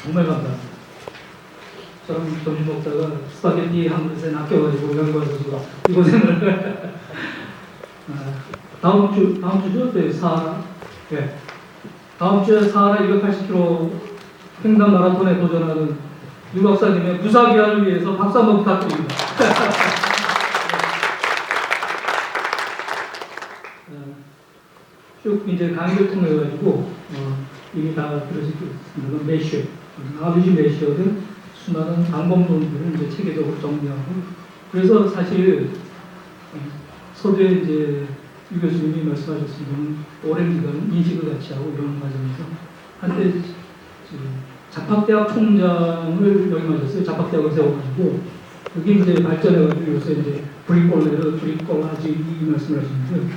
정말 감사합니다. 저는 점심 먹다가 스파게티 한 그릇에 낚여가지고 연구해서 지금 이 고생을 다음 주죠? 네, 네. 다음 주에 사하라 280km 횡단 마라톤에 도전하는 유 박사님의 부사기한을 위해서 박수 한번 부탁드립니다. 쭉 이제 강의를 통해 가지고 이미 다 들으실 수 있습니다. 메시어, 아버지 메시어는 수많은 방법론들을 이제 체계적으로 정리하고, 그래서 사실 서두에 이제 유 교수님이 말씀하셨습니다. 오랜 기간 인식을 같이 하고 이런 과정에서 한때 잡학대학 총장을 역임하셨어요. 잡학대학을 세워가지고 그게 이제 발전해가지고 요새 이제 브리콜라지 이 말씀을 하시는데,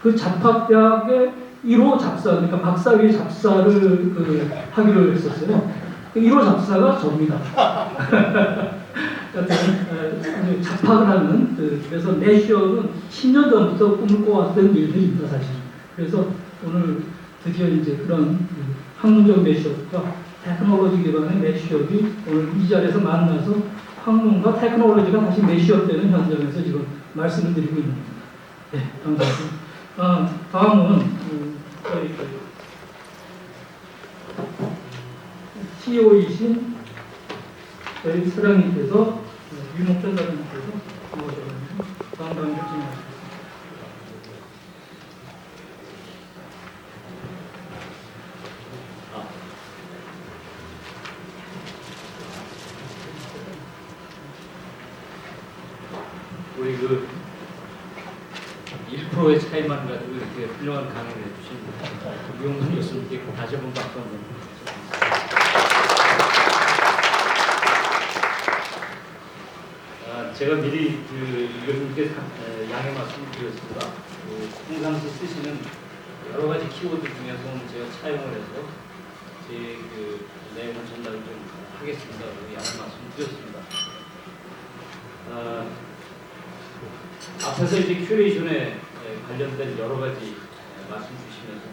그 잡학대학의 1호 잡사, 그러니까 박사위 잡사를 하기로 했었어요. 1호 잡사가 접니다. 잡학을 하는, 그래서 메시어는 10년 전부터 꿈을 꿔왔던 일들입니다, 사실. 그래서 오늘 드디어 이제 그런 학문적 메시어과 테크놀로지 기반의 메시어이 오늘 이 자리에서 만나서 학문과 테크놀로지가 다시 메시어 되는 현장에서 지금 말씀을 드리고 있는 겁니다. 네, 감사합니다. 다음은 저희 CEO이신 저희 사장님께서 유목전 사장님께서 다음 강의를 진행하시겠습니다. 우리 1%의 차이만 가지고 이렇게 훌륭한 강의를 해주신 유용순 교수님께 다시 한번 박수 한번 드리겠습니다. 제가 미리 유 교수님께 양해 말씀을 드렸습니다. 평상시 쓰시는 여러 가지 키워드 중에서 제가 차용을 해서 제 내용을 전달을 좀 하겠습니다. 양해 말씀을 드렸습니다. 앞에서 이제 큐레이션에 관련된 여러 가지 말씀 주시면서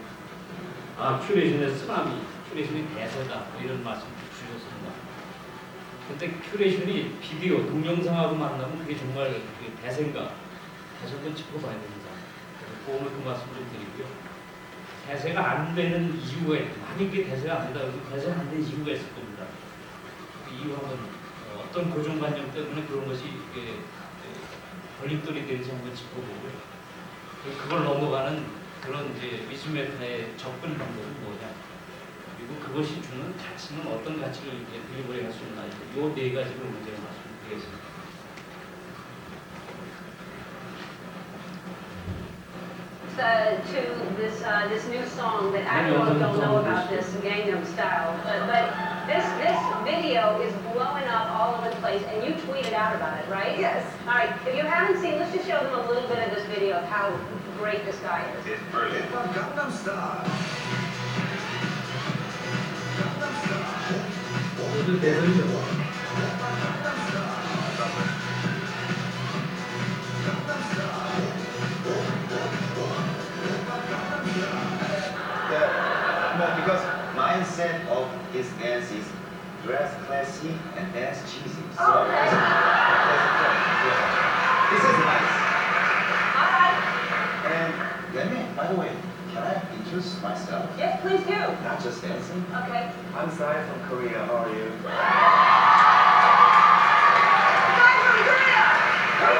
큐레이션의 쓰나미, 큐레이션의 대세다 뭐 이런 말씀 주셨습니다. 근데 큐레이션이 비디오, 동영상하고 만나면 그게 정말 대세인가 다시 한번 짚어봐야 됩니다. 그래서 오늘 그 말씀 좀 드리고요. 대세가 안 되는 이유가 만약 그게 대세가 안 된다 그러면 대세가 안 되는 이유가 있을 겁니다. 그 이유는 어떤 고정관념 때문에 그런 것이 걸림돌이 되는지 한번 짚어보고요. 그걸 넘어가는 그런 이제 위즈메타의 접근 방법은 뭐냐, 그리고 그것이 주는 가치는 어떤 가치를 이제 딜리버리 할 수 있나, 이 네 가지를 문제로 말씀드리겠습니다. To this new song that I don't know about this Gangnam Style, but this video is blowing up all over the place, and you tweeted out about it, right? Yes. All right. If you haven't seen, let's just show them a little bit of this video of how great this guy is. It's brilliant. From Gangnam Style. Gangnam Style. 모두 대선이죠. Because mindset of his dance is dress classy and dance cheesy. So Okay. this is nice. All right. And let me, by the way, can I introduce myself? Yes, please do. Not just dancing. Okay. I'm Sai from Korea. How are you? We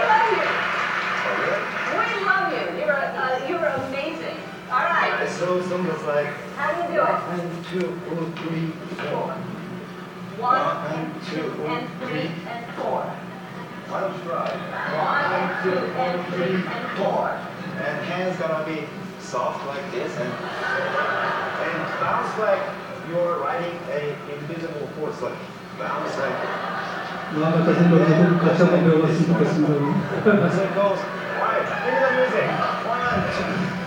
love you. Oh, really? We love you. You're amazing. All right. So was like How do you do it? 1, 2, 3, 4. 1, 2, and 3, and 4. Why don't you try? 1, 2, and 3, and 4. And hands gonna be soft like this and bounce like you're riding a invisible horse, like bounce like. 마음 같아 생각하고 같이 한번 배워봤으면 좋겠습니다. So it goes. Alright, give me the music. 1,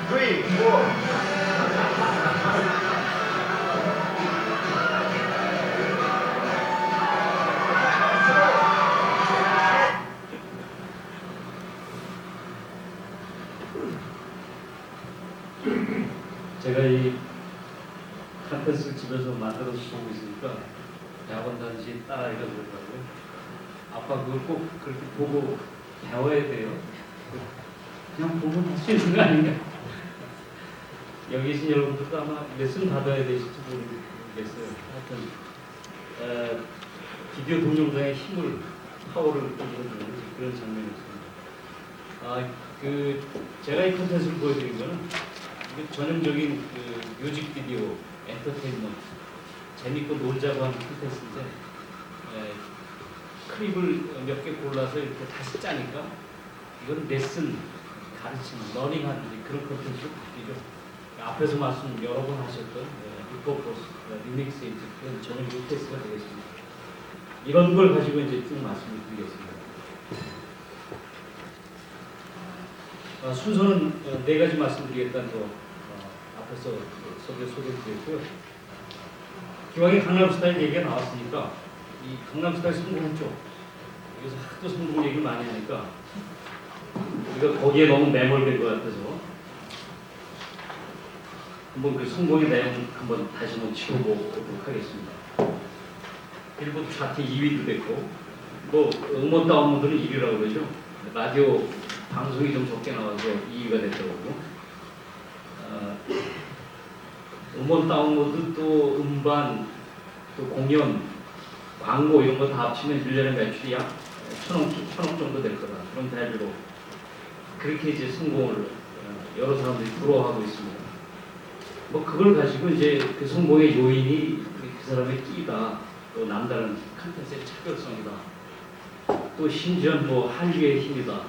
2, 3, 4. 제가 이 컨텐츠를 집에서 만들어서 보고 있으니까 대학원 단지 딸아이가 그러더라고요. 아빠 그걸 꼭 그렇게 보고 배워야 돼요. 그냥 보면 할 수 있는 거 아닌가? 여기 계신 여러분들도 아마 레슨 받아야 되실지 모르겠어요. 하여튼 비디오 동영상의 힘을, 파워를 보여주는 그런 장면이었습니다. 제가 이 콘텐츠를 보여드린 거는 전형적인 뮤직비디오, 엔터테인먼트, 재밌고 놀자고 하는 콘텐츠인데 클립을 몇 개 골라서 이렇게 다시 짜니까 이건 레슨, 가르치는, 러닝하는 그런 콘텐츠로 바뀌죠. 앞에서 말씀 여러 번 하셨던 리퍼포스, 리믹스 그런 전형적인 테스트가 되겠습니다. 이런 걸 가지고 이제 쭉 말씀을 드리겠습니다. 순서는 네 가지 말씀드리겠다는 거 앞에서 소개드렸고요. 기왕에 강남스타일 얘기가 나왔으니까 이 강남스타일 성공했죠. 여기서 하도 성공 얘기를 많이 하니까 우리가 거기에 너무 매몰된 것 같아서 한번 그 성공의 내용 한번 다시 한번 짚어보도록 하겠습니다. 빌보드 차트 2위도 됐고 뭐 음원 다운로드는 1위라고 그러죠. 라디오 방송이 좀 적게 나와서 2위가 됐더라고요. 음원 다운로드 또 음반 또 공연 광고 이런 거 다 합치면 1년에 매출이 약 1,000억 정도 될 거다. 그런 대비로 그렇게 이제 성공을 여러 사람들이 부러워하고 있습니다. 뭐 그걸 가지고 이제 그 성공의 요인이 그 사람의 끼다, 또 남다른 컨텐츠의 차별성이다, 또 심지어 뭐 한류의 힘이다,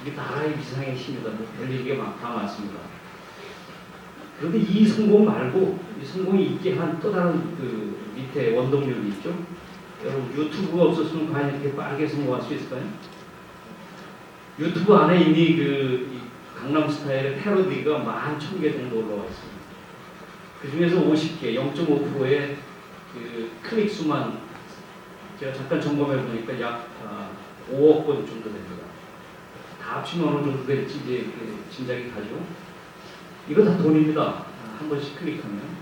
이게 나라의 위상의 힘이다, 뭐 별얘기가 다 많습니다. 그런데 이 성공 말고 이 성공이 있게 한 또 다른 그 밑에 원동력이 있죠. 여러분 유튜브가 없었으면 과연 이렇게 빠르게 성공할 수 있을까요? 유튜브 안에 이미 그 강남스타일의 패러디가 11,000개 정도 올라와 있습니다. 그 중에서 50개, 0.5%의 그 클릭 수만 제가 잠깐 점검해 보니까 약 5억 건 정도 됩니다. 다 합치면 어느 정도 될지 이제 짐작이 가죠. 이거 다 돈입니다. 한 번씩 클릭하면.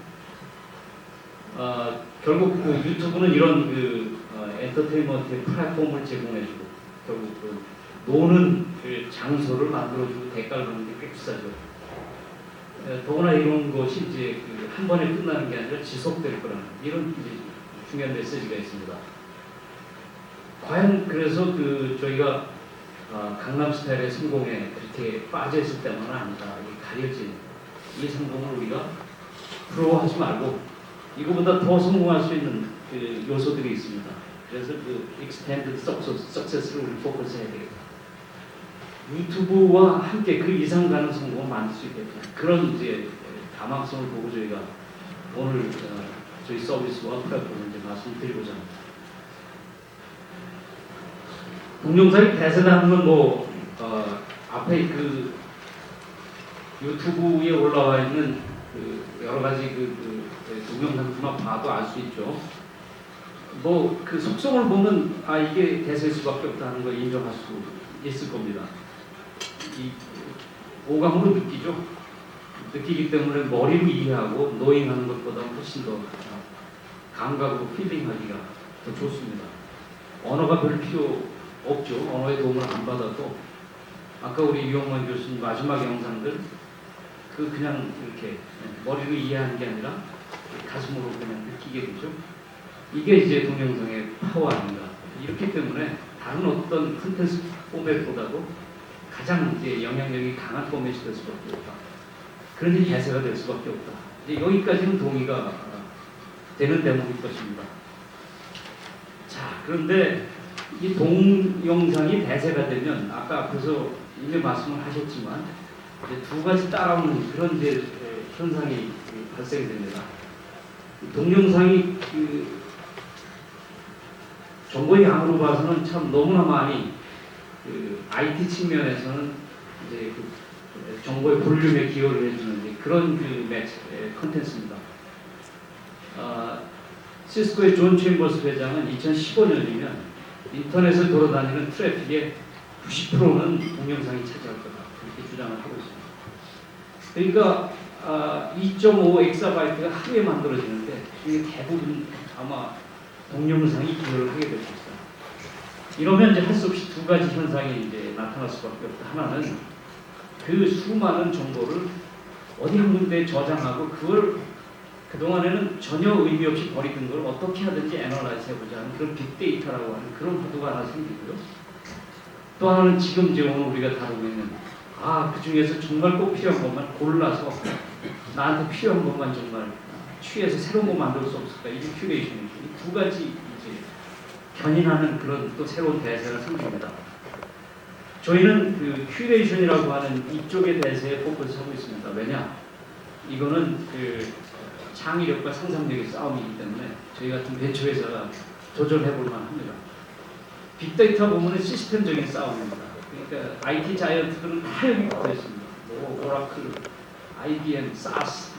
결국 그 유튜브는 이런 그 엔터테인먼트의 플랫폼을 제공해주고 결국 그 노는 그 장소를 만들어주고 대가를 받는 게 꽤 비싸죠. 더구나 이런 것이 이제 그 한 번에 끝나는 게 아니라 지속될 거라는 이런 이제 중요한 메시지가 있습니다. 과연 그래서 그 저희가 강남스타일의 성공에 그렇게 빠져 있을 때만은 아니다. 가려진 이 성공을 우리가 부러워하지 말고 이거보다 더 성공할 수 있는 그 요소들이 있습니다. 그래서 그 extended success를 우리 포커스해야 되겠다. 유튜브와 함께 그 이상 가는 성공을 만들 수 있겠다. 그런 이제 가망성을 보고 저희가 오늘 저희 서비스와 플랫폼을 이제 말씀드리고자 합니다. 동영상이 대세라는 건 뭐 앞에 그 유튜브에 올라와 있는 그 여러 가지 그 동영상만 봐도 알 수 있죠. 뭐 그 속성을 보면 이게 대세일 수밖에 없다는 걸 인정할 수 있을 겁니다. 이 오감으로 느끼죠. 느끼기 때문에 머리로 이해하고 노잉하는 것보다 훨씬 더 감각으로 필링하기가 더 좋습니다. 언어가 별 필요 없죠. 언어의 도움을 안 받아도 아까 우리 유영만 교수님 마지막 영상들 그냥 이렇게 머리로 이해하는 게 아니라 가슴으로 그냥 느끼게 되죠. 이게 이제 동영상의 파워 아닌가. 이렇기 때문에 다른 어떤 콘텐츠 포맷보다도 가장 이제 영향력이 강한 포맷이 될 수밖에 없다. 그런데 대세가 될 수밖에 없다. 이제 여기까지는 동의가 되는 대목일 것입니다. 자, 그런데 이 동영상이 대세가 되면 아까 앞에서 이미 말씀을 하셨지만 이제 두 가지 따라오는 그런 이제 현상이 발생이 됩니다. 동영상이 그 정보의 양으로 봐서는 참 너무나 많이 그 IT 측면에서는 이제 그 정보의 볼륨에 기여를 해주는 그런 그 컨텐츠입니다. 시스코의 존 챔버스 회장은 2015년이면 인터넷을 돌아다니는 트래픽의 90%는 동영상이 차지할 거다 그렇게 주장을 하고 있습니다. 그러니까 2.5 엑사바이트가 하루에 만들어지는데 이게 대부분 아마 동영상이 기여를 하게 될 수 있어요. 이러면 이제 할 수 없이 두 가지 현상이 이제 나타날 수밖에 없다. 하나는 그 수많은 정보를 어디 한 군데에 저장하고 그걸 그동안에는 전혀 의미 없이 버리던 걸 어떻게 하든지 애널라이즈 해보자 하는 그런 빅데이터라고 하는 그런 구도가 하나 생기고요. 또 하나는 지금 이제 오늘 우리가 다루고 있는 그 중에서 정말 꼭 필요한 것만 골라서 나한테 필요한 것만 정말 취해서 새로운 거 만들 수 없을까? 이게 큐레이션이죠. 이 두 가지 이제 견인하는 그런 또 새로운 대세가 생깁니다. 저희는 그 큐레이션이라고 하는 이쪽의 대세에 포커스하고 있습니다. 왜냐? 이거는 그 창의력과 상상력의 싸움이기 때문에 저희 같은 벤처회사가 도전해볼 만합니다. 빅데이터 보면은 시스템적인 싸움입니다. 그러니까 IT 자이언트들은 다 여기 붙어 있습니다. 뭐 오라클, IBM, SAS,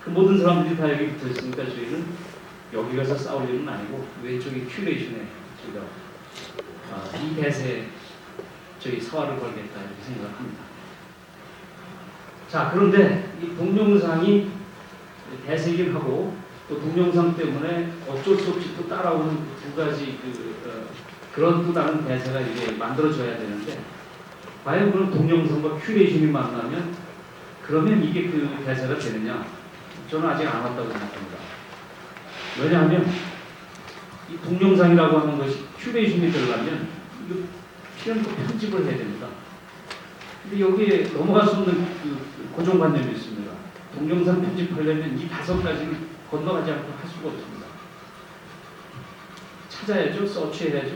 그 모든 사람들이 다 여기 붙어 있으니까 저희는 여기 가서 싸울 일은 아니고 왼쪽에 큐레이션에 저희가 이 대세에 저희 사활을 걸겠다 이렇게 생각합니다. 자, 그런데 이 동영상이 대세이긴 하고 또 동영상 때문에 어쩔 수 없이 또 따라오는 두 가지 그런 또 다른 대세가 이제 만들어져야 되는데 과연 그런 동영상과 큐레이션이 만나면 그러면 이게 그 대세가 되느냐? 저는 아직 안 왔다고 생각합니다. 왜냐하면 이 동영상이라고 하는 것이 큐레이션이 되려면 이거 필요한 거 편집을 해야 됩니다. 근데 여기에 넘어갈 수 없는 그 고정관념이 있습니다. 동영상 편집하려면 이 5가지를 건너가지 않고 할 수가 없습니다. 찾아야죠, 서치해야죠,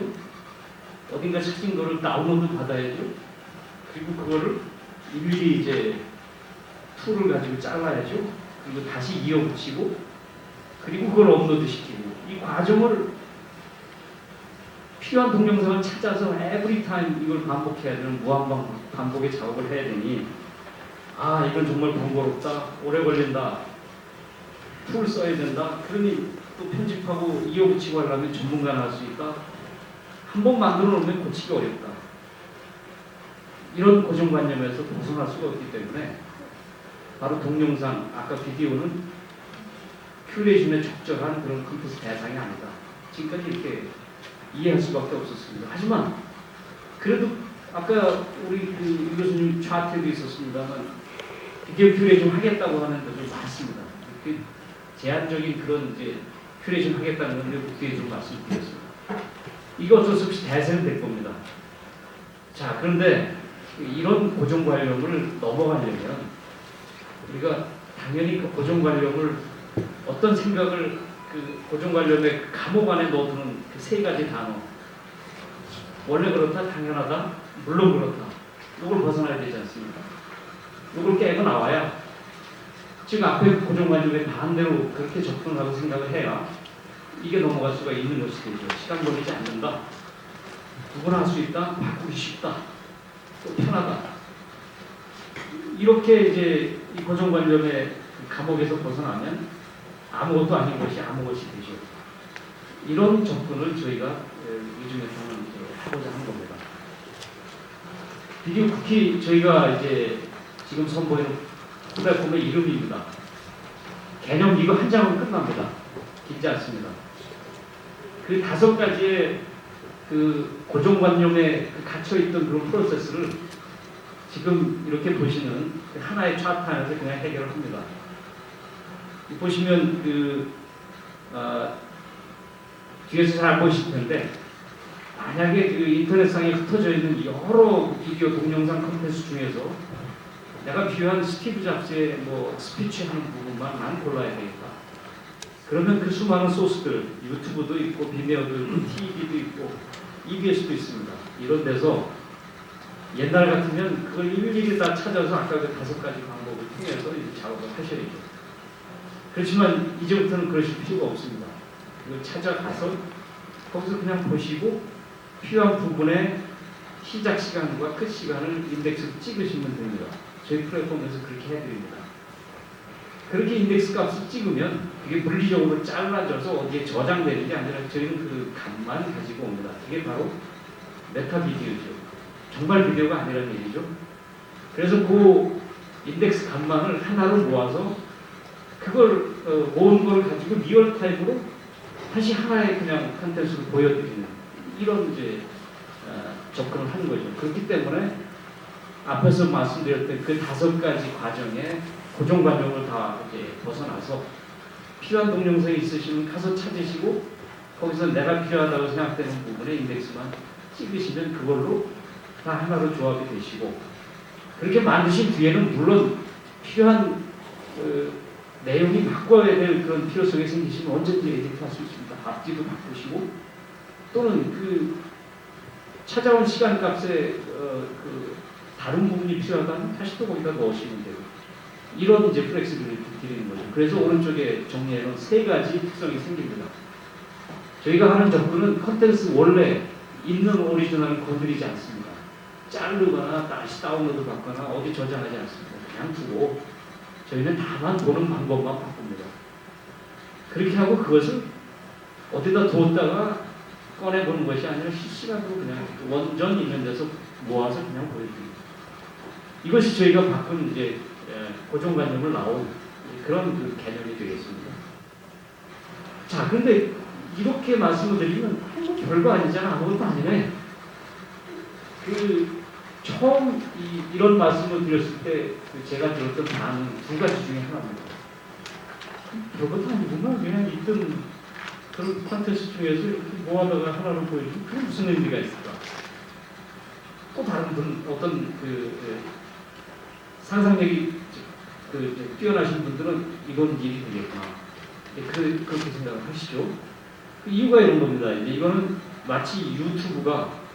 어딘가 찾은 거를 다운로드 받아야죠, 그리고 그거를 일일이 이제 툴을 가지고 잘라야죠, 그리고 다시 이어붙이고, 그리고 그걸 업로드 시키고, 이 과정을 필요한 동영상을 찾아서 에브리 타임 이걸 반복해야 되는 무한반복의 작업을 해야 되니 이건 정말 번거롭다, 오래 걸린다, 툴 써야 된다, 그러니 또 편집하고 이어붙이고 하려면 전문가는 할 수 있다, 한 번 만들어 놓으면 고치기 어렵다, 이런 고정관념에서 벗어날 수가 없기 때문에 바로 동영상, 아까 비디오는 큐레이션에 적절한 그런 컴퓨터 대상이 아니다. 지금까지 이렇게 이해할 수밖에 없었습니다. 하지만 그래도 아까 우리 유 교수님 차트에도 있었습니다만 비디오 큐레이션 하겠다고 하는 분들이 많습니다. 그 제한적인 그런 이제 큐레이션 하겠다는 건데 그때 좀 말씀드렸습니다. 이거 어쩔 수 없이 대세는 될 겁니다. 자, 그런데 이런 고정관념을 넘어가려면 우리가 당연히 그 고정관념을 어떤 생각을 그 고정관념의 그 감옥 안에 넣어두는 그 3가지 단어, 원래 그렇다, 당연하다, 물론 그렇다, 이걸 벗어나야 되지 않습니까? 이걸 깨고 나와야 지금 앞에 고정관념의 반대로 그렇게 접근하고 생각을 해야 이게 넘어갈 수가 있는 것이 되죠. 시간 걸리지 않는다, 누구나 할 수 있다, 바꾸기 쉽다, 또 편하다, 이렇게 이제 이 고정관념의 감옥에서 벗어나면 아무것도 아닌 것이 아무것이 되죠. 이런 접근을 저희가 요즘에서는 하고자 하는 겁니다. 비디오 쿠키 저희가 이제 지금 선보이는 플랫폼의 이름입니다. 개념 이거 한 장은 끝납니다. 길지 않습니다. 그 5가지의 그 고정관념에 갇혀있던 그런 프로세스를 지금 이렇게 보시는 하나의 차트 안에서 그냥 해결을 합니다. 보시면 뒤에서 잘 보실 텐데 만약에 그 인터넷상에 흩어져 있는 여러 비디오 동영상 콘텐츠 중에서 내가 필요한 스티브 잡스의 스피치 하는 부분만 난 골라야 되겠다. 그러면 그 수많은 소스들, 유튜브도 있고 비메오도 있고 TV도 있고 EBS도 있습니다. 이런 데서 옛날 같으면 그걸 일일이 다 찾아서 아까 그 5가지 방법을 통해서 이제 작업을 하셔야죠. 그렇지만 이제부터는 그러실 필요가 없습니다. 이걸 찾아가서 거기서 그냥 보시고 필요한 부분의 시작 시간과 끝 시간을 인덱스로 찍으시면 됩니다. 저희 플랫폼에서 그렇게 해드립니다. 그렇게 인덱스 값을 찍으면 그게 물리적으로 잘라져서 어디에 저장되는 게 아니라 저희는 그 값만 가지고 옵니다. 그게 바로 메타 비디오죠. 정말 비디오가 아니라는 얘기죠. 그래서 그 인덱스 값만을 하나로 모아서 그걸 모은 걸 가지고 리얼타임으로 다시 하나의 그냥 컨텐츠를 보여드리는 이런 이제 접근을 하는 거죠. 그렇기 때문에 앞에서 말씀드렸던 그 5가지 과정에 고정관념을 다 이제 벗어나서 필요한 동영상이 있으시면 가서 찾으시고 거기서 내가 필요하다고 생각되는 부분에 인덱스만 찍으시면 그걸로 다 하나로 조합이 되시고 그렇게 만드신 뒤에는 물론 필요한 내용이 바꿔야 될 그런 필요성이 생기시면 언제든지 에디트할 수 있습니다. 앞뒤도 바꾸시고 또는 그 찾아온 시간값에 그 다른 부분이 필요하다면 다시 또 거기다 넣으시면 되고 이런 이제 플렉시빌리티 드리는 거죠. 그래서 오른쪽에 정리해놓은 3가지 특성이 생깁니다. 저희가 하는 접근은 컨텐츠 원래 있는 오리지널을 건드리지 않습니다. 자르거나 다시 다운로드 받거나 어디 저장하지 않습니다. 그냥 두고 저희는 다만 보는 방법만 바꿉니다. 그렇게 하고 그것을 어디다 뒀다가 꺼내보는 것이 아니라 실시간으로 그냥 원전 있는 데서 모아서 그냥 보여줍니다. 이것이 저희가 바꾼 이제 고정관념을 나온 그런 그 개념이 되겠습니다. 자, 근데 이렇게 말씀을 드리면 뭐 별거 아니잖아, 아무것도 아니네. 그 처음 이런 말씀을 드렸을 때 제가 들었던 반응 2가지 중에 하나입니다. 별것도 아니구나, 그냥 있던 그런 콘텐츠 중에서 이렇게 모아다가 하나로 보여주면 그게 무슨 의미가 있을까? 또 다른 분 어떤 상상력이 뛰어나신 분들은 이건 일이 되겠구나. 그렇게 생각을 하시죠. 그 이유가 이런 겁니다. 이제 이거는 마치 유튜브가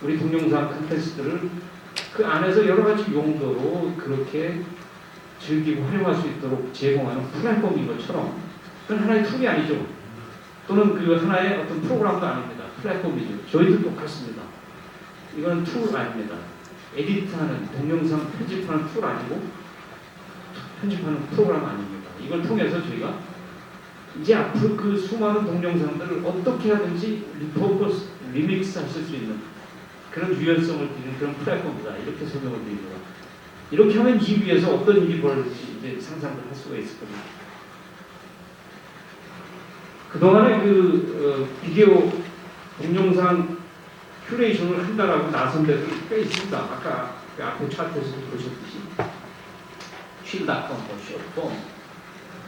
우리 동영상 콘텐츠들을 그 안에서 여러 가지 용도로 그렇게 즐기고 활용할 수 있도록 제공하는 플랫폼인 것처럼 그건 하나의 툴이 아니죠. 또는 그 하나의 어떤 프로그램도 아닙니다. 플랫폼이죠. 저희도 똑같습니다. 이건 툴 아닙니다. 에디트하는 동영상 편집하는 툴 아니고 편집하는 프로그램 아닙니다. 이걸 통해서 저희가 이제 앞으로 그 수많은 동영상들을 어떻게 하든지 리포커스, 리믹스 하실 수 있는 그런 유연성을 드리는 그런 플랫폼이다. 이렇게 설명을 드립니다. 이렇게 하면 이 위에서 어떤 일이 벌어질지 이제 상상을 할 수가 있을 겁니다. 그동안에 비디오 동영상 큐레이션을 한다라고 나선 데들 꽤 있습니다. 아까 그 앞에 차트에서도 보셨듯이 쉴닷컴, 숏폼,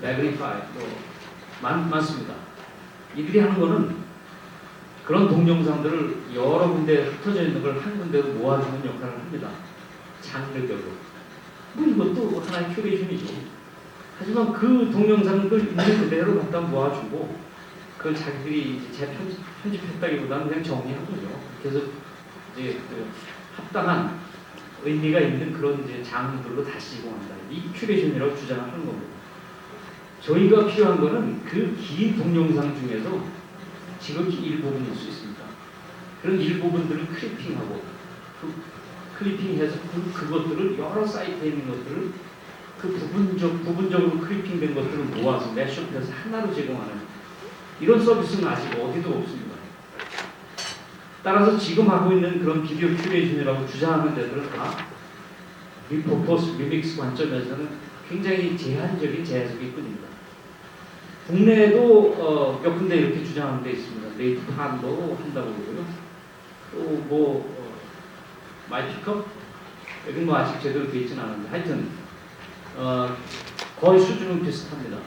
매그니파이 많습니다. 이들이 하는 거는 그런 동영상들을 여러 군데 흩어져 있는 걸 한 군데로 모아주는 역할을 합니다. 장르별로. 뭐 이것도 하나의 큐레이션이죠. 하지만 그 동영상을 있는 그대로 갖다 모아주고 그걸 자기들이 편집했다기보다는 그냥 정리한 거죠. 그래서 이제 합당한 의미가 있는 그런 이제 장르들로 다시 이용한다. 이 큐레이션이라고 주장을 하는 겁니다. 저희가 필요한 거는 그 긴 동영상 중에서 지극히 일부분일 수 있습니다. 그런 일부분들을 클리핑하고 클리핑해서 그것들을 여러 사이트에 있는 것들을 그 부분적으로 클리핑된 것들을 모아서 매숍해서 하나로 제공하는 이런 서비스는 아직 어디도 없습니다. 따라서 지금 하고 있는 그런 비디오 큐레이션이라고 주장하는 데들은 다 리포커스, 리믹스 관점에서는 굉장히 제한적인 재해석일 뿐입니다. 국내에도 몇 군데 이렇게 주장하는 데 있습니다. 네이트판도 한다고 그러고요. 또 마이피컵? 여기 아직 제대로 되어 있지는 않은데 하여튼 거의 수준은 비슷합니다.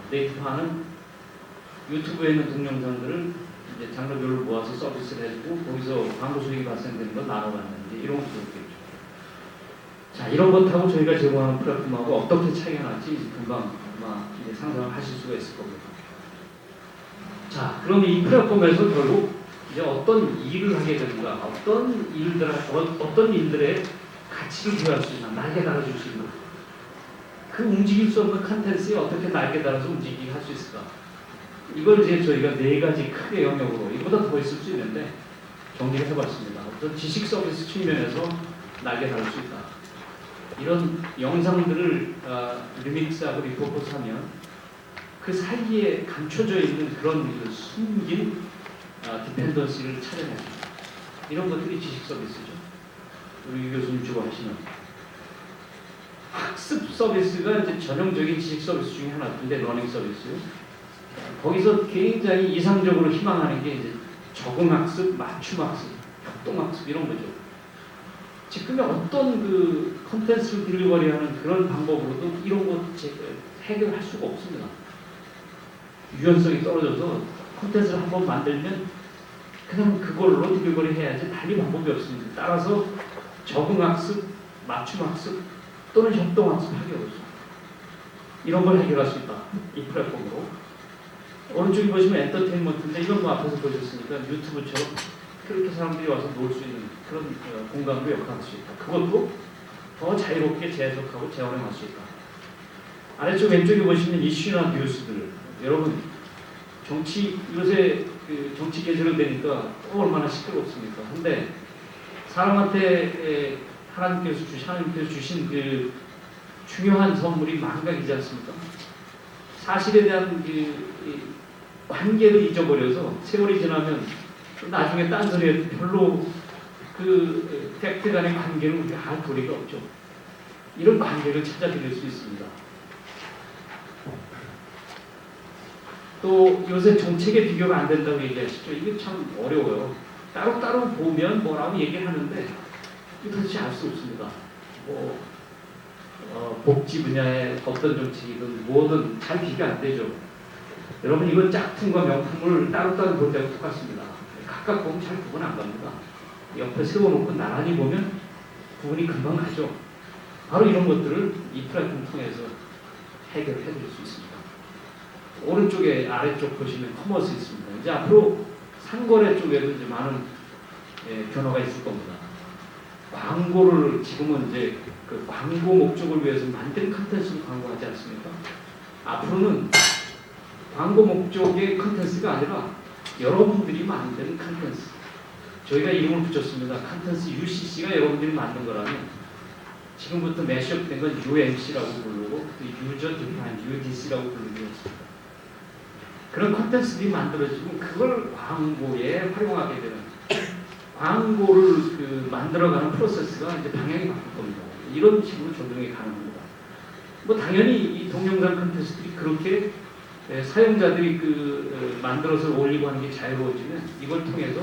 네이트판은 유튜브에 있는 동영상들을 이제 장르별로 모아서 서비스를 해주고 거기서 광고 수익이 발생되는 걸 나눠받는 이런 것도 있겠죠. 자, 이런 것하고 저희가 제공하는 플랫폼하고 어떻게 차이가 날지 금방 아마 이제 상상을 하실 수가 있을 겁니다. 자, 그럼 이 플랫폼에서 결국 이제 어떤 일을 하게 되는가, 어떤 일들의 가치를 부여할 수 있나, 날개 달아줄 수 있나, 그 움직일 수 없는 컨텐츠에 어떻게 날개 달아서 움직이게 할 수 있을까? 이걸 이제 저희가 4가지 크게 영역으로 이보다 더 있을 수 있는데 정리를 해봤습니다. 어떤 지식 서비스 측면에서 날개 달을 수 있다. 이런 영상들을 리믹스하고 리포커스하면 그 사이에 감춰져 있는 그런 숨긴 디펜던시를 찾아내는 이런 것들이 지식 서비스죠. 우리 유 교수님 주로 하시는 학습 서비스가 이제 전형적인 지식 서비스 중에 하나인데 러닝 서비스. 거기서 굉장히 이상적으로 희망하는 게 이제 적응학습, 맞춤학습, 협동학습 이런 거죠. 지금의 어떤 그 컨텐츠를 딜리버리하는 그런 방법으로도 이런 것 해결할 수가 없습니다. 유연성이 떨어져서 콘텐츠를 한번 만들면 그냥 그걸로 딜리버리 해야지 달리 방법이 없습니다. 따라서 적응학습, 맞춤학습 또는 협동학습 하기 어렵습니다. 이런 걸 해결할 수 있다. 이 플랫폼으로. 오른쪽에 보시면 엔터테인먼트인데 이건 뭐 앞에서 보셨으니까 유튜브처럼 그렇게 사람들이 와서 놀 수 있는 그런 공간으로 역할할 수 있다. 그것도 더 자유롭게 재해석하고 재활용할 수 있다. 아래쪽 왼쪽에 보시면 이슈나 뉴스들, 여러분 정치 요새 그 정치 계절이 되니까 또 얼마나 시끄럽습니까? 근데 사람한테 하나님께서 주신 그 중요한 선물이 망각이지 않습니까? 사실에 대한 그 관계를 잊어버려서 세월이 지나면 나중에 딴소리에 별로 그 팩트 간의 관계는 우리가 할 도리가 없죠. 이런 관계를 찾아드릴 수 있습니다. 또 요새 정책에 비교가 안 된다고 얘기하시죠. 이게 참 어려워요. 따로따로 보면 뭐라고 얘기하는데 도대체 알 수 없습니다. 뭐 복지 분야의 어떤 정책이든 뭐든 잘 비교 안 되죠. 여러분 이건 짝퉁과 명품을 따로따로 볼 때하고 똑같습니다. 각각 보면 잘 구분 안 갑니다. 옆에 세워놓고 나란히 보면 구분이 금방 가죠. 바로 이런 것들을 이 플랫폼 통해서 해결해 드릴 수 있습니다. 오른쪽에 아래쪽 보시면 커머스 있습니다. 이제 앞으로 상거래 쪽에도 이제 많은 변화가 있을 겁니다. 광고를 지금은 이제 그 광고 목적을 위해서 만든 컨텐츠를 광고하지 않습니까? 앞으로는 광고 목적의 컨텐츠가 아니라 여러분들이 만든 컨텐츠. 저희가 이름을 붙였습니다. 컨텐츠 UCC가 여러분들이 만든 거라면 지금부터 매시업된 건 UMC라고 부르고 유저 디파인 UDC라고 부르겠습니다. 그런 컨텐츠들이 만들어지고 그걸 광고에 활용하게 되는 광고를 그 만들어가는 프로세스가 이제 방향이 바뀔 겁니다. 이런 식으로 조정이 가능합니다. 뭐 당연히 이 동영상 컨텐츠들이 그렇게 사용자들이 그 만들어서 올리고 하는 게 자유로워지면 이걸 통해서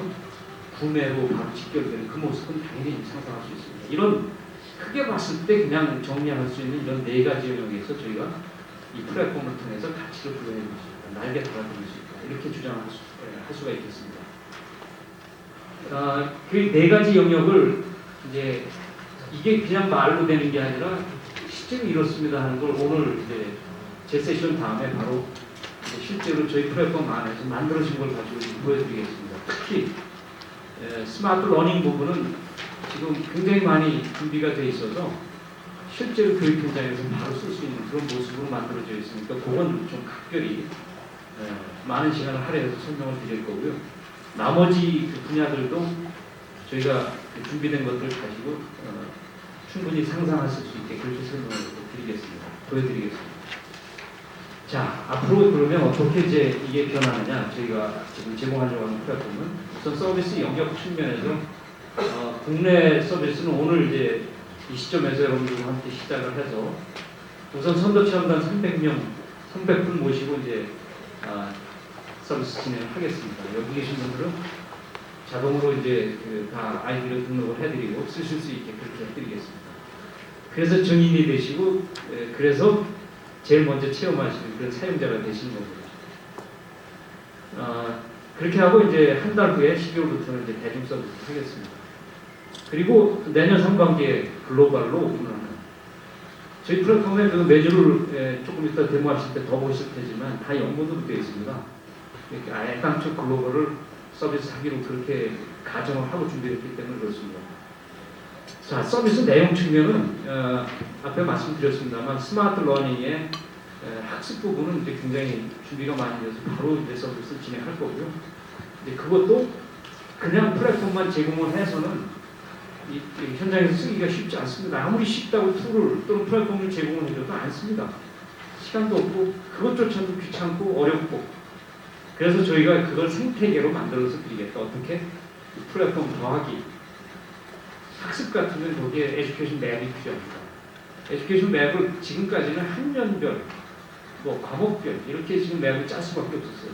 구매로 바로 직결되는 그 모습은 당연히 상상할 수 있습니다. 이런 크게 봤을 때 그냥 정리할 수 있는 이런 네 가지 영역에서 저희가 이 플랫폼을 통해서 가치를 부여해 줄 수 있다. 날개 달아드릴 수 있다. 이렇게 주장할 수가 있겠습니다. 그 네 가지 영역을 이제 이게 그냥 말로 되는 게 아니라 실제로 이렇습니다 하는 걸 오늘 이제 제 세션 다음에 바로 실제로 저희 플랫폼 안에서 만들어진 걸 가지고 보여드리겠습니다. 특히 스마트 러닝 부분은 지금 굉장히 많이 준비가 돼 있어서 실제로 교육 현장에서 바로 쓸 수 있는 그런 모습으로 만들어져 있으니까 그건 좀 각별히 많은 시간을 할애해서 설명을 드릴 거고요. 나머지 그 분야들도 저희가 준비된 것들 가지고 충분히 상상하실 수 있게 그렇게 설명을 드리겠습니다. 보여드리겠습니다. 자, 앞으로 그러면 어떻게 이제 이게 변하느냐? 저희가 지금 제공하려고 하는 플랫폼은 우선 서비스 영역 측면에서 국내 서비스는 오늘 이제 이 시점에서 여러분들과 함께 시작을 해서 우선 선도체험단 300분 모시고 이제 서비스 진행을 하겠습니다. 여기 계신 분들은 자동으로 이제 다 아이디를 등록을 해드리고 쓰실 수 있게 그렇게 해드리겠습니다. 그래서 증인이 되시고 그래서 제일 먼저 체험하시는 그런 사용자가 되시는 겁니다. 그렇게 하고 이제 한 달 후에 12월부터는 이제 대중 서비스 하겠습니다. 그리고 내년 상반기에 글로벌로 오픈하는 저희 플랫폼에 그 메뉴를 조금 이따 데모하실 때 더 보실 테지만 다 영문으로 되어 있습니다. 이렇게 아예 깡총 글로벌을 서비스 하기로 그렇게 가정을 하고 준비했기 때문에 그렇습니다. 자, 서비스 내용 측면은 앞에 말씀드렸습니다만 스마트 러닝의 학습 부분은 이제 굉장히 준비가 많이 돼서 바로 이제 서비스를 진행할 거고요. 이제 그것도 그냥 플랫폼만 제공을 해서는 이 현장에서 쓰기가 쉽지 않습니다. 아무리 쉽다고 툴을 또는 플랫폼을 제공을 해줘도 안 씁니다. 시간도 없고 그것조차도 귀찮고 어렵고 그래서 저희가 그걸 생태계로 만들어서 드리겠다. 어떻게? 플랫폼 더하기 학습 같으면 거기에 에듀케이션 맵이 필요합니다. 에듀케이션 맵을 지금까지는 학년별 뭐 과목별 이렇게 지금 맵을 짤 수밖에 없었어요.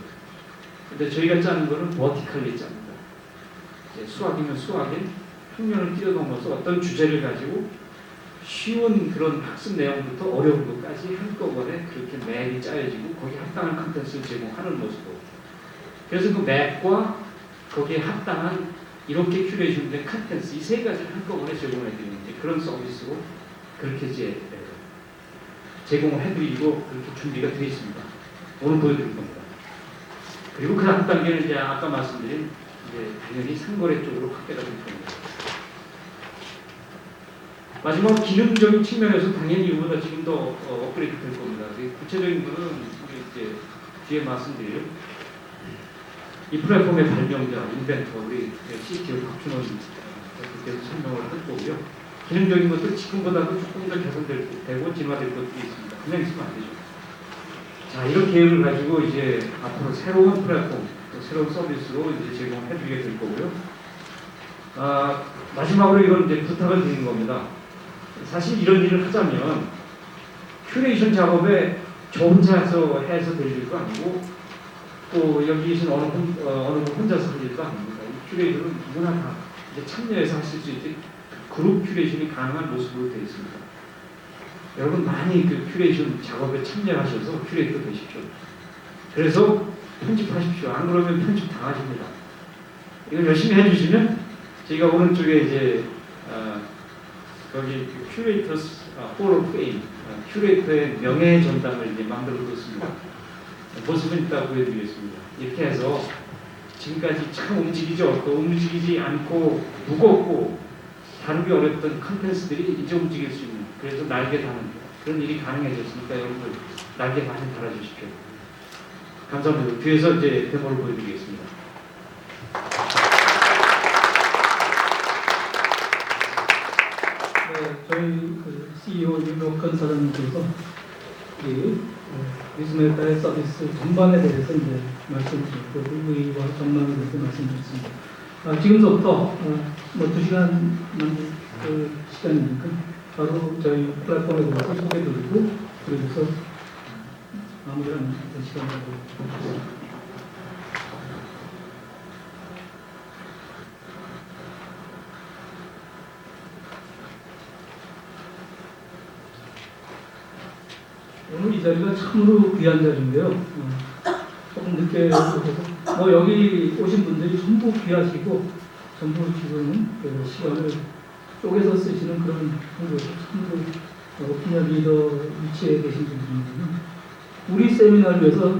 근데 저희가 짜는 거는 버티컬리 짭니다. 이제 수학이면 수학인 평면을 뛰어넘어서 어떤 주제를 가지고 쉬운 그런 학습 내용부터 어려운 것까지 한꺼번에 그렇게 맵이 짜여지고 거기에 합당한 컨텐츠를 제공하는 모습으로. 그래서 그 맵과 거기에 합당한 이렇게 큐레이션된 컨텐츠 이 세 가지를 한꺼번에 제공해드리는 그런 서비스로 그렇게 이제 제공을 해드리고 그렇게 준비가 되어 있습니다. 오늘 보여드릴 겁니다. 그리고 그 다음 단계는 이제 아까 말씀드린 이제 당연히 상거래 쪽으로 확대가 될 겁니다. 마지막 기능적인 측면에서 당연히 이거보다 지금 더 업그레이드 될 겁니다. 구체적인 거는 우리 이제 뒤에 말씀드릴 이 플랫폼의 발명자, 인벤터, 우리 CTO 박준원 대표께서 설명을 할 거고요. 기능적인 것도 지금보다도 조금 더 개선되고 진화될 것들이 있습니다. 그냥 있으면 안 되죠. 자, 이런 계획을 가지고 이제 앞으로 새로운 플랫폼, 새로운 서비스로 이제 제공해드리게 될 거고요. 마지막으로 이건 이제 부탁을 드리는 겁니다. 사실 이런 일을 하자면 큐레이션 작업에 저 혼자서 해서 될 일도 아니고 또 여기 계신 어느 분 혼자서 할 일도 아닙니다. 이 큐레이션은 누구나 다 이제 참여해서 하실 수 있게 그룹 큐레이션이 가능한 모습으로 되어 있습니다. 여러분 많이 그 큐레이션 작업에 참여하셔서 큐레이터 되십시오. 그래서 편집하십시오. 안 그러면 편집 당하십니다. 이걸 열심히 해주시면 저희가 오른쪽에 이제 거기 큐레이터스 홀 오브 페임 큐레이터의 명예 전당을 이제 만들어 뒀습니다. 모습은 이따 보여드리겠습니다. 이렇게 해서 지금까지 참 움직이죠. 또 움직이지 않고 무겁고 다루기 어렵던 컨텐츠들이 이제 움직일 수 있는 그래서 날개 다는 그런 일이 가능해졌으니까 여러분들 날개 많이 달아주십시오. 감사합니다. 뒤에서 이제 데모를 보여드리겠습니다. 네, 저희 그 CEO 유명한 사장님께서 이 위즈메타의 서비스 전반에 대해서 이제 말씀드렸고 의의와 전망에 대해서 말씀드렸습니다. 지금부터 뭐 2시간 그 시간이니까 바로 저희 플랫폼에 대해서 소개드리고 그래서 마무리하는 시간을 갖도록 하겠습니다. 오늘 이 자리가 참으로 귀한 자리인데요. 조금 늦게 오셔서 여기 오신 분들이 전부 귀하시고 전부 지금 그 시간을 쪼개서 쓰시는 그런 분들 참으로 오피니언 리더 위치에 계신 분들입니다. 우리 세미나를 위해서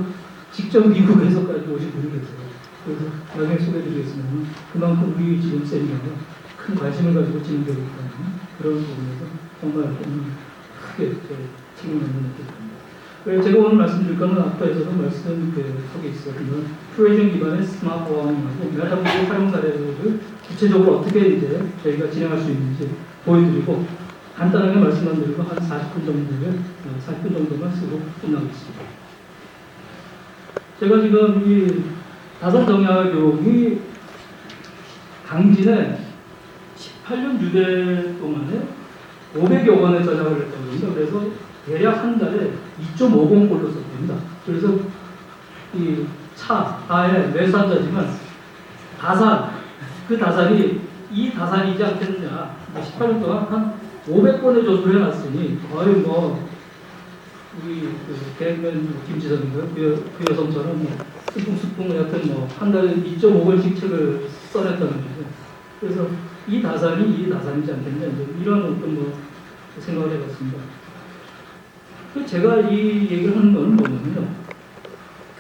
직접 미국에서까지 오신 분이 계세요. 그래서 나중에 소개해드리겠습니다. 그만큼 우리 지금 세미나가 큰 관심을 가지고 진행되고 있다는 그런 부분에서 정말 크게 책임을 느꼈습니다. 제가 오늘 말씀드릴 거는 앞에서도 말씀 속에 있었지만 큐레이션 기반의 스마트 워밍하고 메타버스 활용 사례를 구체적으로 어떻게 이제 저희가 진행할 수 있는지 보여드리고 간단하게 말씀만 드리고 한 40분 정도만 쓰고 끝나겠습니다. 제가 지금 이 다산정약교육이 강진에 18년 유대 동안에 500여 권의 전략을 했다고 합니다. 그래서 대략 한 달에 2.50골로 썼답니다. 그래서 이 다의 매수한자지만 그 다산이 이 다산이지 않겠느냐. 18년 동안 한 500권의 조수를 해놨으니 거의 우리 개그맨 김지성인가요? 그 여성처럼 스풍스풍 여튼 한 달에 2.5권씩 책을 써냈다는 거죠. 그래서 이 다산이지 않겠냐. 이런 어떤 생각을 해봤습니다. 제가 이 얘기를 하는 건 뭐냐면요.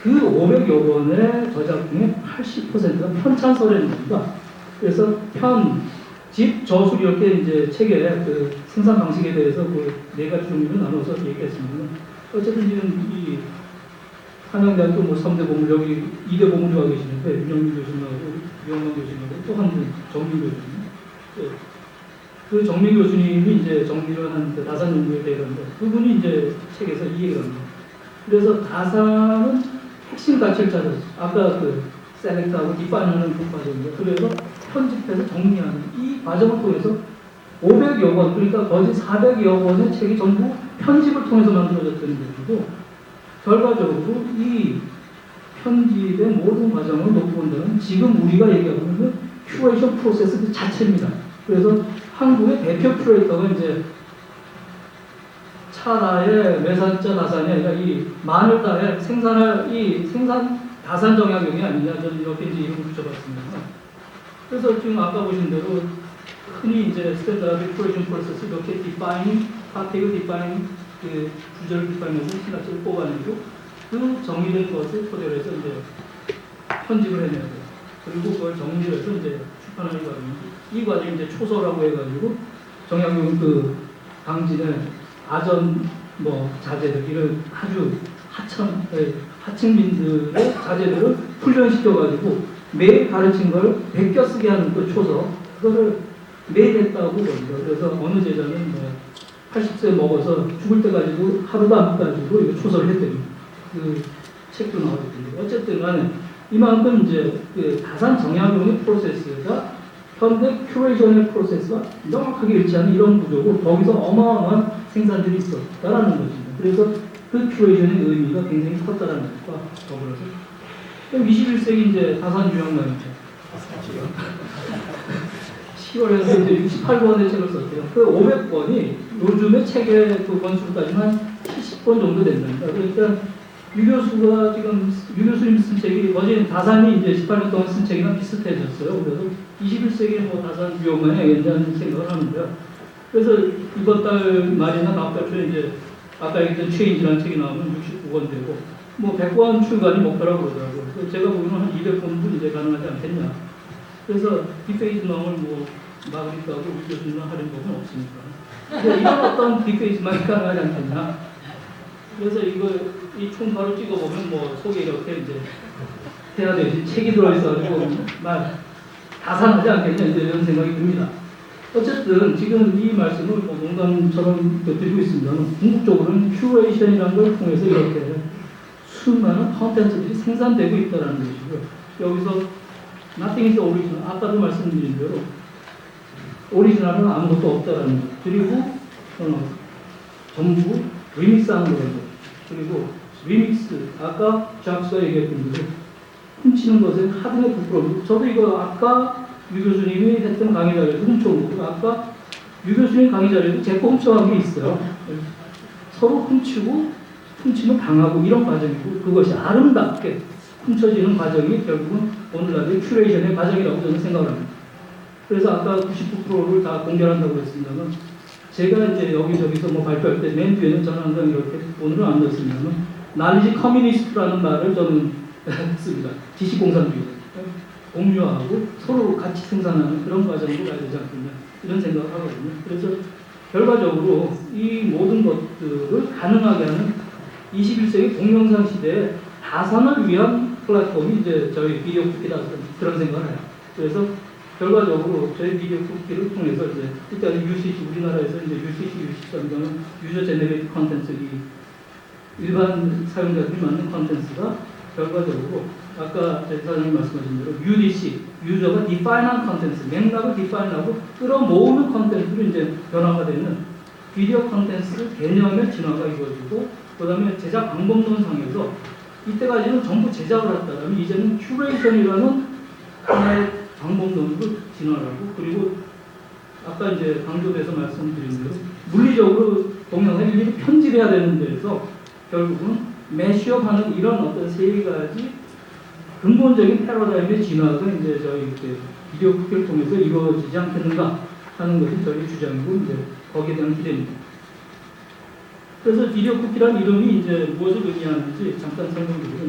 그 500여 권의 저작 중에 80%가 편찬서랍니다. 그래서 집, 저술 이렇게 이제 책의 그 생산 방식에 대해서 그 네 가지 종류를 나눠서 얘기했습니다. 어쨌든 지금 이 한양대학교 3대 보물 여기 2대 보물이 와 계시는데 윤영민 교수님하고 유영만 교수님하고 또 한 분 정민 교수님. 그 정민 교수님이 이제 정리를 한 그 다산 연구에 대해서인데 그분이 이제 책에서 이 얘기를 합니다. 그래서 다산은 핵심 가치를 찾아서 아까 그 셀렉트하고 디파인하는 그 과정이에요. 그래서 편집해서 정리하는 이 과정을 통해서 500여 권 그러니까 거의 400여 권의 책이 전부 편집을 통해서 만들어졌다는 것이고 결과적으로 이 편집의 모든 과정을 놓고 본다면 지금 우리가 얘기하고 있는 큐레이션 프로세스 그 자체입니다. 그래서 한국의 대표 큐레이터가 이제 차라의 매산자 다산이 아니라 이 마늘다의 생산 다산 정약용이 아니냐, 저는 이렇게 이제 이름을 붙여봤습니다. 그래서 지금 아까 보신 대로 흔히 이제 스탠다드 큐레이션 프로세스 이렇게 디파이닝, 파티그 디파이닝, 그 주제를 디파이닝해서 신학적을 뽑아내고 그 정의된 것을 토대로 해서 이제 편집을 해내야 돼요. 그리고 그걸 정리해서 이제 출판하는 과정이 이 과정이 이제 초서라고 해가지고 정약용 그 당진의 아전 뭐 자제들 이런 아주 하층민들의 자제들을 훈련시켜가지고 매일 가르친 걸 베껴 쓰게 하는 그 초서 그거를 매일 했다고 그럽니다. 그래서 어느 제자는 뭐 80세 먹어서 죽을 때 가지고 하루도 안 가지고 이거 초서를 했더니 그 책도 나오거든요. 어쨌든 간에 이만큼 이제 그 다산 정약용의 프로세스가 현대 큐레이션의 프로세스와 명확하게 일치하는 이런 구조고 거기서 어마어마한 생산들이 있었다라는 것입니다. 그래서 그 큐레이션의 의미가 굉장히 컸다라는 것과 더불어서 21세기 이제 다산 유형론이죠. 10월에서 이제 68권의 책을 썼대요. 그 500권이 요즘의 책의 그 권수로 따지면 70권 정도 된답니다. 그러니까 유 교수가 지금 유 교수님 쓴 책이 어제 다산이 이제 18년 동안 쓴 책이랑 비슷해졌어요. 그래서 21세기에 뭐 다산 유형만이 괜찮은 생각을 하는데요. 그래서 이번 달 말이나 다음 달 초에 이제 아까 얘기했던 체인지라는 책이 나오면 69권 되고 뭐 100권 출간이 목표라고 그러더라고요. 그래서 제가 보기에는 한 200권도 이제 가능하지 않겠냐. 그래서 디페이스 놈을 뭐 막으니까 우리 교수님은 하는 법은 없으니까. 이런 어떤 디페이스만이 가능하지 않겠냐. 그래서 이 총 바로 찍어보면 뭐 속에 이렇게 이제 해야 되지. 책이 들어있어가지고 말 다산하지 않겠냐 이제 이런 생각이 듭니다. 어쨌든 지금 이 말씀을 뭐 농담처럼 드리고 있습니다. 궁극적으로는 큐레이션이라는 걸 통해서 이렇게 수많은 컨텐츠들이 생산되고 있다는 것이고요. 여기서 nothing is original. 아까도 말씀드린 대로 오리지널은 아무것도 없다라는 것. 그리고 전부 리믹스하는 거예요. 그리고 리믹스 아까 작스가 얘기했던 대로 훔치는 것은 하등의 9%. 저도 이거 아까 유 교수님이 했던 강의 자료에서 훔쳐온 거고 아까 유 교수님 강의 자료에도 제 거 훔쳐간 게 있어요. 서로 훔치고 훔치면 당하고 이런 과정이고 그것이 아름답게 훔쳐지는 과정이 결국은 오늘날의 큐레이션의 과정이라고 저는 생각을 합니다. 그래서 아까 99%를 다 공개한다고 했습니다만 제가 이제 여기저기서 뭐 발표할 때 맨 뒤에는 저는 항상 이렇게 오늘은 안 넣었습니다만 날리지 커뮤니스트라는 말을 저는 씁니다. 지식공산주의. 공유하고 서로 같이 생산하는 그런 과정으로 가야 되지 않겠냐 이런 생각을 하거든요. 그래서 결과적으로 이 모든 것들을 가능하게 하는 21세기 동영상 시대에 다산을 위한 플랫폼이 이제 저희 비디오 쿠키다 그런 생각을 해요. 그래서 결과적으로 저희 비디오 쿠키를 통해서 이제 일단 UCC 우리나라에서 이제 UCC 유저 제너레이트 컨텐츠 일반 사용자들이 만든 컨텐츠가 결과적으로 아까 제 사장님 말씀하신 대로 UDC, 유저가 디파인한 컨텐츠, 맥락을 디파인하고 끌어모으는 컨텐츠로 이제 변화가 되는 비디오 컨텐츠 개념의 진화가 이루어지고 그 다음에 제작 방법론상에서 이때까지는 전부 제작을 했다면 이제는 큐레이션이라는 하나의 방법론으로 진화하고 그리고 아까 이제 강조돼서 말씀드린 대로 물리적으로 동영상 일일이 편집해야 되는 데에서 결국은 매시업하는 이런 어떤 세 가지 근본적인 패러다임의 진화가 이제 저희 비디오 쿠키를 통해서 이루어지지 않겠는가 하는 것이 저희 주장이고 이제 거기에 대한 기대입니다. 그래서 비디오 쿠키라는 이름이 이제 무엇을 의미하는지 잠깐 설명드리고